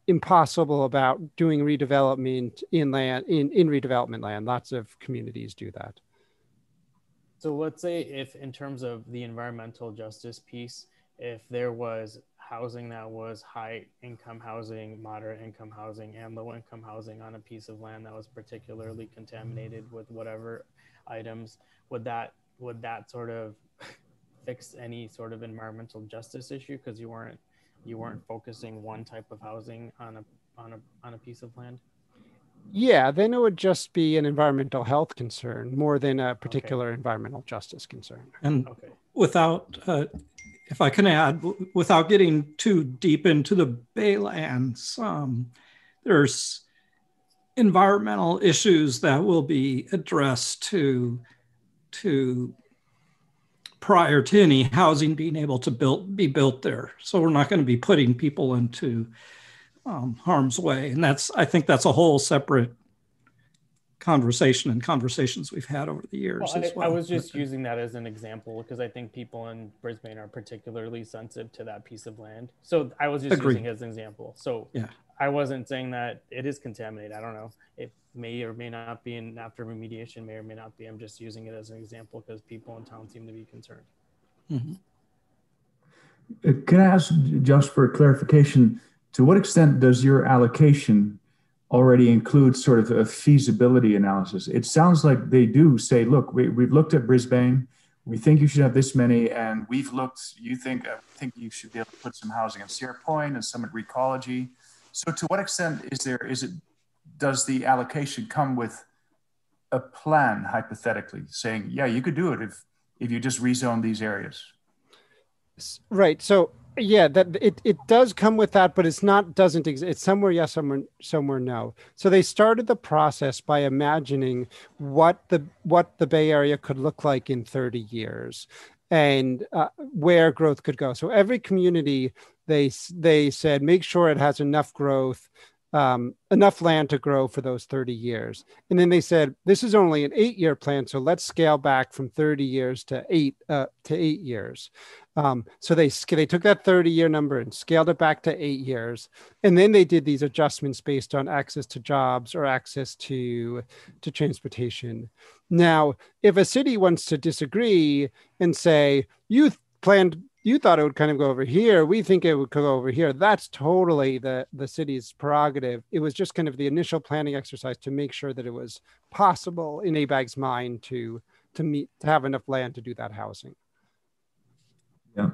impossible about doing redevelopment in redevelopment land. Lots of communities do that. So let's say if in terms of the environmental justice piece, if there was housing that was high income housing, moderate income housing, and low income housing on a piece of land that was particularly contaminated with whatever items, would that sort of fix any sort of environmental justice issue because you weren't focusing one type of housing on a piece of land? Yeah, then it would just be an environmental health concern more than a particular environmental justice concern. And without, if I can add, without getting too deep into the Baylands, there's environmental issues that will be addressed to prior to any housing being able to be built there. So we're not going to be putting people into harm's way. And I think that's a whole separate conversation and conversations we've had over the years as well. I was just using that as an example because I think people in Brisbane are particularly sensitive to that piece of land. So I was just using it as an example. So yeah. I wasn't saying that it is contaminated. I don't know. It may or may not be, and after remediation may or may not be. I'm just using it as an example because people in town seem to be concerned. Mm-hmm. Can I ask just for clarification, to what extent does your allocation already include sort of a feasibility analysis? It sounds like they do say, look, we've looked at Brisbane. We think you should have this many, and we've looked, I think you should be able to put some housing at Sierra Point and some at Recology. So to what extent does the allocation come with a plan, hypothetically, saying, yeah, you could do it if you just rezone these areas. Right. So yeah, that it does come with that, but it's not, doesn't exist. It's somewhere yes, somewhere no. So they started the process by imagining what the Bay Area could look like in 30 years and where growth could go. So every community, they said, make sure it has enough growth, enough land to grow for those 30 years. And then they said, this is only an 8-year plan, so let's scale back from 30 years to 8 years. So they took that 30-year number and scaled it back to 8 years. And then they did these adjustments based on access to jobs or access to transportation. Now, if a city wants to disagree and say, you thought it would kind of go over here, we think it would go over here, that's totally the city's prerogative. It was just kind of the initial planning exercise to make sure that it was possible in ABAG's mind to have enough land to do that housing. Yeah.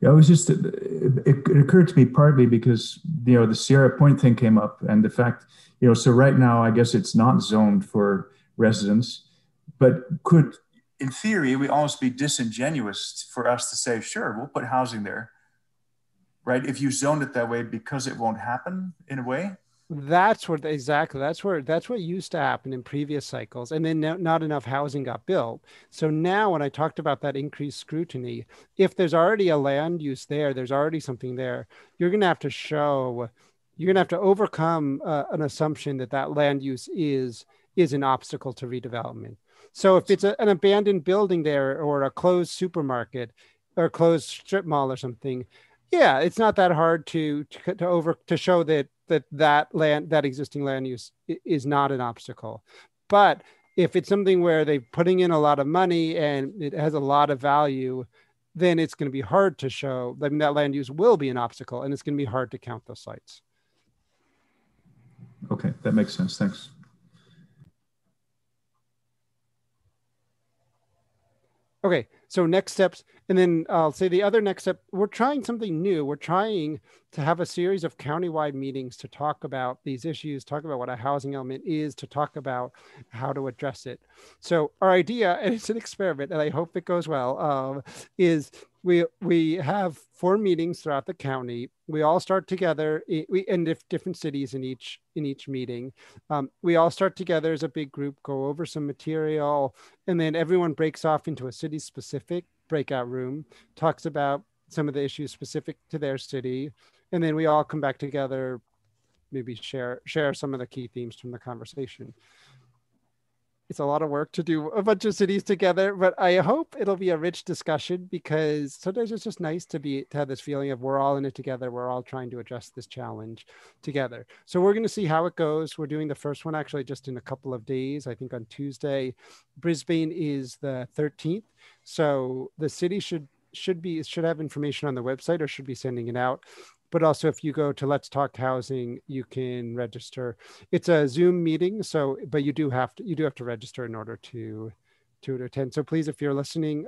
Yeah, it was just, it occurred to me partly because, the Sierra Point thing came up, and the fact, so right now, I guess it's not zoned for residents, but could, in theory, we almost be disingenuous for us to say, sure, we'll put housing there, right? If you zoned it that way, because it won't happen in a way. That's what used to happen in previous cycles. And then not enough housing got built. So now when I talked about that increased scrutiny, if there's already a land use there, there's already something there, you're going to have to overcome an assumption that land use is an obstacle to redevelopment. So if it's an abandoned building there or a closed supermarket or a closed strip mall or something, yeah, it's not that hard to show that existing land use is not an obstacle. But if it's something where they're putting in a lot of money and it has a lot of value, then it's going to be hard to show. I mean, that land use will be an obstacle, and it's going to be hard to count those sites. Okay, that makes sense. Thanks. Okay, so next steps, and then I'll say the other next step, we're trying something new. We're trying to have a series of countywide meetings to talk about these issues, talk about what a housing element is, to talk about how to address it. So our idea, and it's an experiment, and I hope it goes well, is we have 4 meetings throughout the county. We all start together. We in different cities in each meeting. We all start together as a big group, go over some material, and then everyone breaks off into a city-specific breakout room, talks about some of the issues specific to their city, and then we all come back together, maybe share some of the key themes from the conversation. It's a lot of work to do a bunch of cities together, but I hope it'll be a rich discussion, because sometimes it's just nice to have this feeling of we're all in it together. We're all trying to address this challenge together. So we're going to see how it goes. We're doing the first one actually just in a couple of days. I think on Tuesday. Brisbane is the 13th. So the city should have information on the website, or should be sending it out. But also, if you go to Let's Talk Housing, you can register. It's a Zoom meeting, but you do have to register in order to attend. So please, if you're listening,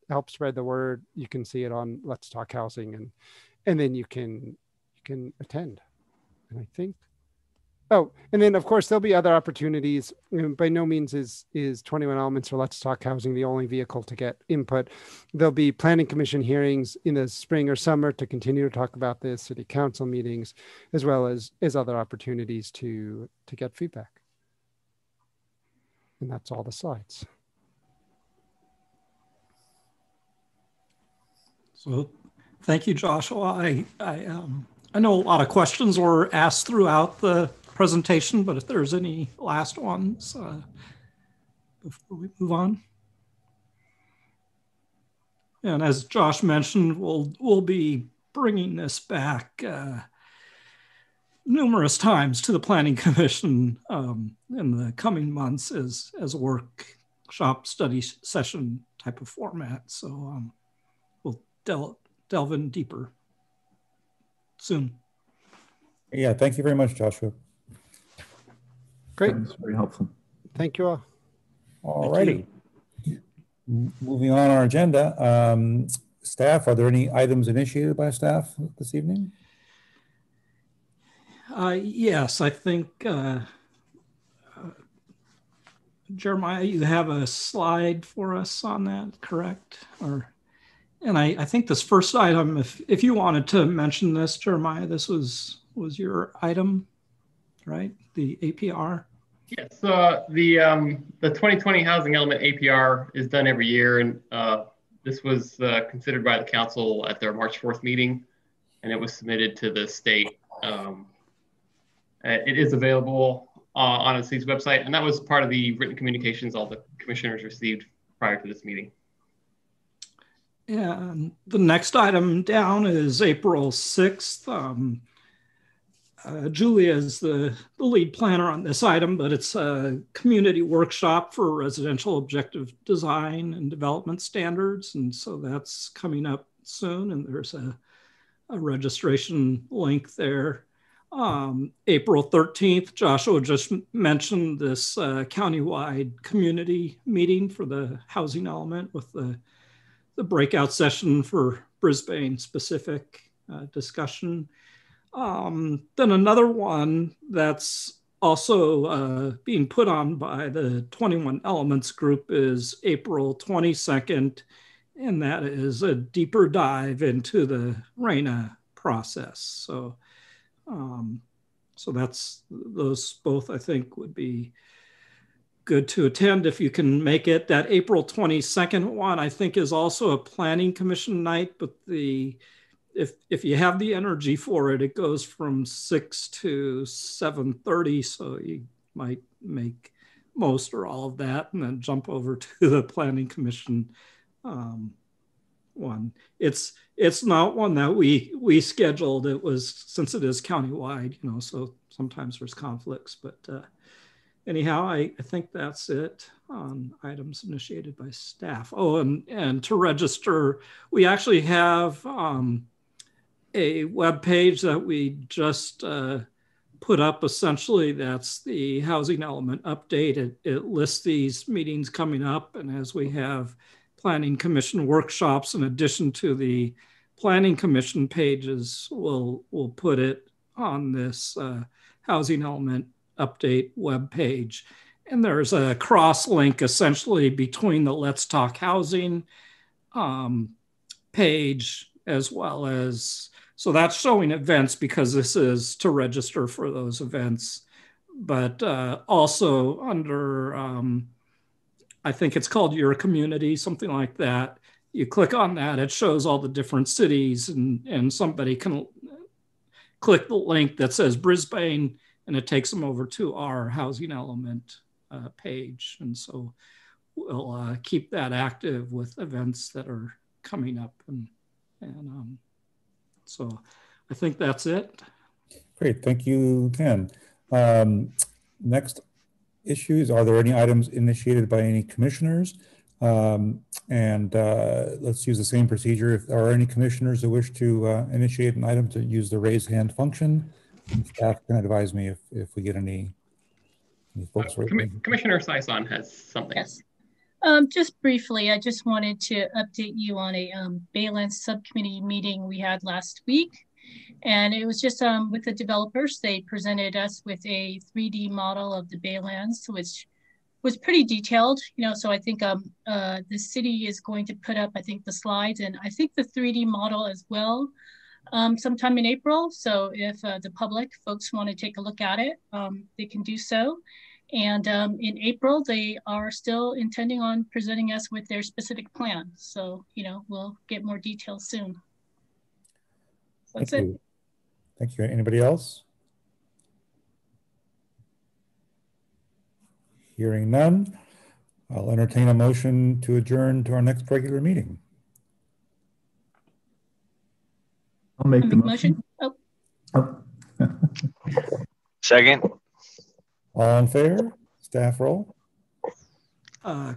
help spread the word. You can see it on Let's Talk Housing, and then you can attend. And I think. Oh, and then of course there'll be other opportunities. By no means is 21 Elements or Let's Talk Housing the only vehicle to get input. There'll be planning commission hearings in the spring or summer to continue to talk about this, city council meetings, as well as other opportunities to get feedback. And that's all the slides. So thank you, Joshua. I know a lot of questions were asked throughout the presentation, but if there's any last ones before we move on. And as Josh mentioned, we'll be bringing this back numerous times to the Planning Commission in the coming months as a workshop study session type of format. So we'll delve in deeper soon. Yeah, thank you very much, Joshua. Great. That's very helpful. Thank you all. All righty. Moving on our agenda. Staff, are there any items initiated by staff this evening? Yes, I think Jeremiah, you have a slide for us on that, correct? And I think this first item, if you wanted to mention this, Jeremiah, this was your item, right? The APR. Yes, the 2020 housing element APR is done every year, and this was considered by the council at their March 4th meeting, and it was submitted to the state. It is available on the city's website, and that was part of the written communications all the commissioners received prior to this meeting. And the next item down is April 6th. Julia is the lead planner on this item, but it's a community workshop for residential objective design and development standards. And so that's coming up soon, and there's a registration link there. April 13th, Joshua just mentioned this countywide community meeting for the housing element with the breakout session for Brisbane specific discussion. Then another one that's also being put on by the 21 Elements group is April 22nd, and that is a deeper dive into the RHNA process. So that's those both I think would be good to attend if you can make it. That April 22nd one I think is also a planning commission night, but if you have the energy for it, it goes from 6 to 7:30. So you might make most or all of that and then jump over to the planning commission one. It's not one that we scheduled. It was, since it is countywide, so sometimes there's conflicts, but anyhow, I think that's it on items initiated by staff. Oh, and to register, we actually have a web page that we just put up. Essentially, that's the housing element update. It lists these meetings coming up, and as we have planning commission workshops in addition to the planning commission pages, we'll put it on this housing element update web page. And there's a cross link essentially between the Let's Talk Housing page as well as, so that's showing events because this is to register for those events, but also under, I think it's called Your Community, something like that. You click on that, it shows all the different cities, and somebody can click the link that says Brisbane, and it takes them over to our housing element page. And so we'll keep that active with events that are coming up. And so I think that's it. Great, thank you, Ken. Next issues, are there any items initiated by any commissioners? Let's use the same procedure. If there are any commissioners who wish to initiate an item, to use the raise hand function. And staff can advise me if we get any folks. Commissioner Sison has something. Yes. Just briefly, I just wanted to update you on a Baylands subcommittee meeting we had last week. And it was just with the developers. They presented us with a 3D model of the Baylands, which was pretty detailed, so I think the city is going to put up, I think, the slides and I think the 3D model as well sometime in April. So if the public folks want to take a look at it, they can do so. And in April, they are still intending on presenting us with their specific plan. So, we'll get more details soon. That's it. Thank you. Anybody else? Hearing none, I'll entertain a motion to adjourn to our next regular meeting. I'll make the motion. Oh. Second. All in favor? Staff roll.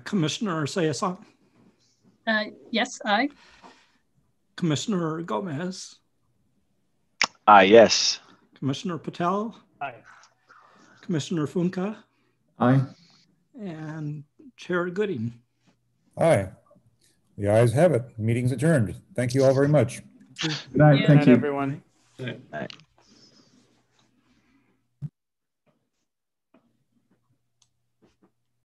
Commissioner Sayasan. Yes, aye. Commissioner Gomez. Yes. Commissioner Patel. Aye. Commissioner Funka. Aye. And Chair Gooding. Aye. The ayes have it. Meeting's adjourned. Thank you all very much. Good night. Thank you, everyone. Good night.